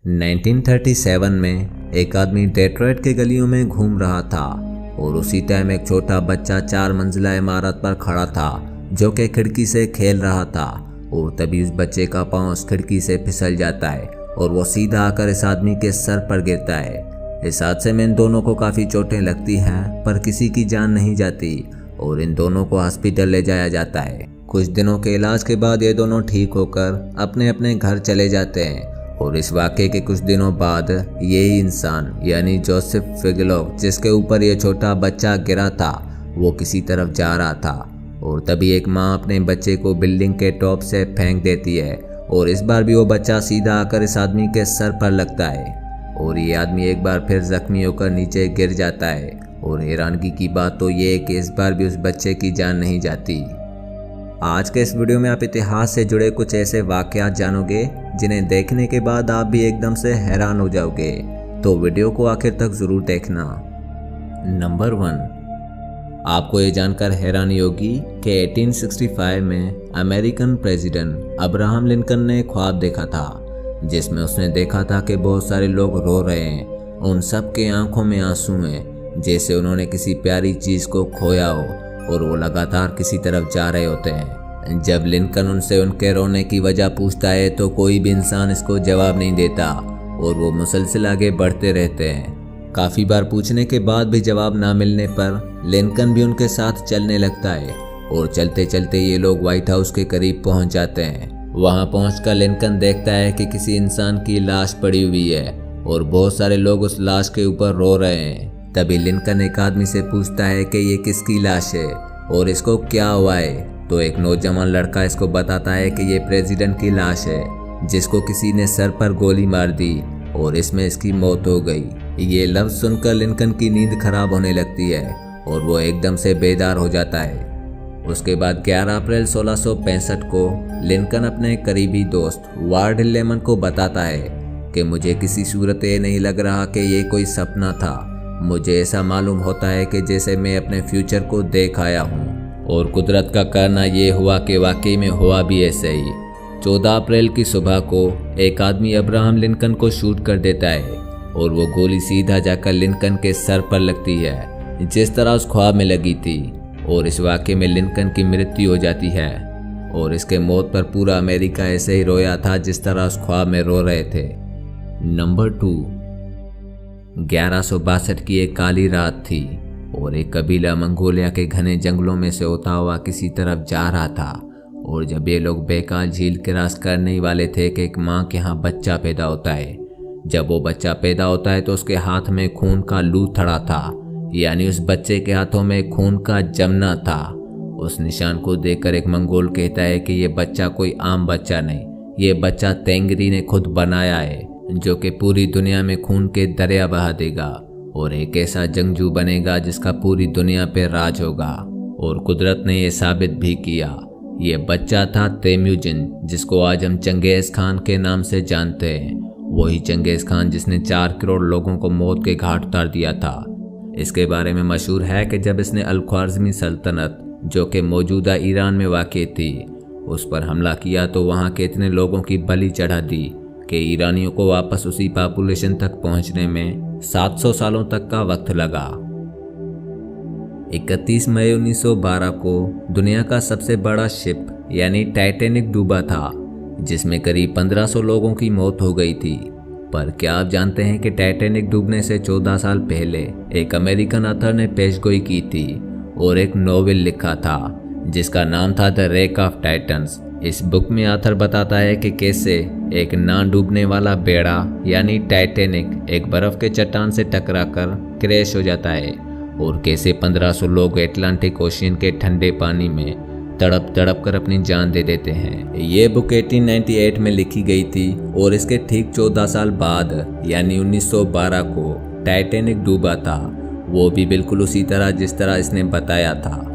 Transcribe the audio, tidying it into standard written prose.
1937 में एक आदमी डेट्रॉइट के गलियों में घूम रहा था और उसी टाइम एक छोटा बच्चा 4 मंजिला इमारत पर खड़ा था जो कि खिड़की से खेल रहा था। और तभी उस बच्चे का पांव उस खिड़की से फिसल जाता है और वो सीधा आकर इस आदमी के सर पर गिरता है। इस हादसे में इन दोनों को काफ़ी चोटें लगती हैं पर किसी की जान नहीं जाती और इन दोनों को हॉस्पिटल ले जाया जाता है। कुछ दिनों के इलाज के बाद ये दोनों ठीक होकर अपने अपने घर चले जाते हैं। और इस वाक़े के कुछ दिनों बाद यही इंसान यानी जोसेफ फिगलोव, जिसके ऊपर ये छोटा बच्चा गिरा था, वो किसी तरफ जा रहा था और तभी एक माँ अपने बच्चे को बिल्डिंग के टॉप से फेंक देती है और इस बार भी वो बच्चा सीधा आकर इस आदमी के सर पर लगता है और ये आदमी एक बार फिर जख्मी होकर नीचे गिर जाता है। और हैरानगी की बात तो ये है कि इस बार भी उस बच्चे की जान नहीं जाती। आज के इस वीडियो में आप इतिहास से जुड़े कुछ ऐसे वाक़यात जानोगे जिन्हें देखने के बाद आप भी एकदम से हैरान हो जाओगे, तो वीडियो को आखिर तक ज़रूर देखना। नंबर 1, आपको ये जानकर हैरानी होगी कि 1865 में अमेरिकन प्रेसिडेंट अब्राहम लिंकन ने ख्वाब देखा था जिसमें उसने देखा था कि बहुत सारे लोग रो रहे हैं। उन सब के आंखों में आंसू हैं जैसे उन्होंने किसी प्यारी चीज़ को खोया हो और वो लगातार किसी तरफ जा रहे होते हैं। जब लिंकन उनसे उनके रोने की वजह पूछता है तो कोई भी इंसान इसको जवाब नहीं देता और वो मुसलसल आगे बढ़ते रहते हैं। काफ़ी बार पूछने के बाद भी जवाब ना मिलने पर लिंकन भी उनके साथ चलने लगता है और चलते चलते ये लोग व्हाइट हाउस के करीब पहुंच जाते हैं। वहां पहुंचकर लिंकन देखता है कि किसी इंसान की लाश पड़ी हुई है और बहुत सारे लोग उस लाश के ऊपर रो रहे हैं। तभी लिंकन एक आदमी से पूछता है कि ये किसकी लाश है और इसको क्या हुआ है। तो एक नौजवान लड़का इसको बताता है कि ये प्रेसिडेंट की लाश है जिसको किसी ने सर पर गोली मार दी और इसमें इसकी मौत हो गई। ये लफ्ज़ सुनकर लिंकन की नींद खराब होने लगती है और वो एकदम से बेदार हो जाता है। उसके बाद 11 अप्रैल 1665 को लिंकन अपने करीबी दोस्त वार्ड लेमन को बताता है कि मुझे किसी सूरत ये नहीं लग रहा कि ये कोई सपना था। मुझे ऐसा मालूम होता है कि जैसे मैं अपने फ्यूचर को देख आया हूँ और कुदरत का करना ये हुआ कि वाकई में हुआ भी ऐसे ही। 14 अप्रैल की सुबह को एक आदमी अब्राहम लिंकन को शूट कर देता है और वो गोली सीधा जाकर लिंकन के सर पर लगती है जिस तरह उस ख्वाब में लगी थी। और इस वाक़े में लिंकन की मृत्यु हो जाती है और इसके मौत पर पूरा अमेरिका ऐसे ही रोया था जिस तरह उस ख्वाब में रो रहे थे। नंबर 2, 1162 की एक काली रात थी और एक कबीला मंगोलिया के घने जंगलों में से होता हुआ किसी तरफ जा रहा था। और जब ये लोग बेकार झील क्रॉस करने ही वाले थे कि एक माँ के यहाँ बच्चा पैदा होता है। जब वो बच्चा पैदा होता है तो उसके हाथ में खून का लूथड़ा था, यानी उस बच्चे के हाथों में खून का जमना था। उस निशान को देखकर एक मंगोल कहता है कि ये बच्चा कोई आम बच्चा नहीं, ये बच्चा तेंगरी ने खुद बनाया है जो कि पूरी दुनिया में खून के दरिया बहा देगा और एक ऐसा जंगजू बनेगा जिसका पूरी दुनिया पे राज होगा। और कुदरत ने यह साबित भी किया। ये बच्चा था तेम्युजिन, जिसको आज हम चंगेज़ खान के नाम से जानते हैं। वही चंगेज़ खान जिसने 4 करोड़ लोगों को मौत के घाट उतार दिया था। इसके बारे में मशहूर है कि जब इसने अल ख्वारिज़मी सल्तनत जो कि मौजूदा ईरान में वाक़ थी उस पर हमला किया तो वहाँ के इतने लोगों की बलि चढ़ा दी कि ईरानियों को वापस उसी पॉपुलेशन तक पहुंचने में 700 सालों तक का वक्त लगा। 31 मई 1912 को दुनिया का सबसे बड़ा शिप यानी टाइटैनिक डूबा था जिसमें करीब 1500 लोगों की मौत हो गई थी। पर क्या आप जानते हैं कि टाइटैनिक डूबने से 14 साल पहले एक अमेरिकन ऑथर ने पेशगोई की थी और एक नोवेल लिखा था जिसका नाम था द रेक ऑफ टाइटन्स। इस बुक में ऑथर बताता है कि कैसे एक ना डूबने वाला बेड़ा यानी टाइटैनिक एक बर्फ के चट्टान से टकराकर क्रैश हो जाता है और कैसे 1500 लोग अटलांटिक ओशियन के ठंडे पानी में तड़प तड़प कर अपनी जान दे देते हैं। ये बुक 1898 में लिखी गई थी और इसके ठीक 14 साल बाद यानी 1912 को टाइटैनिक डूबा था, वो भी बिल्कुल उसी तरह जिस तरह इसने बताया था।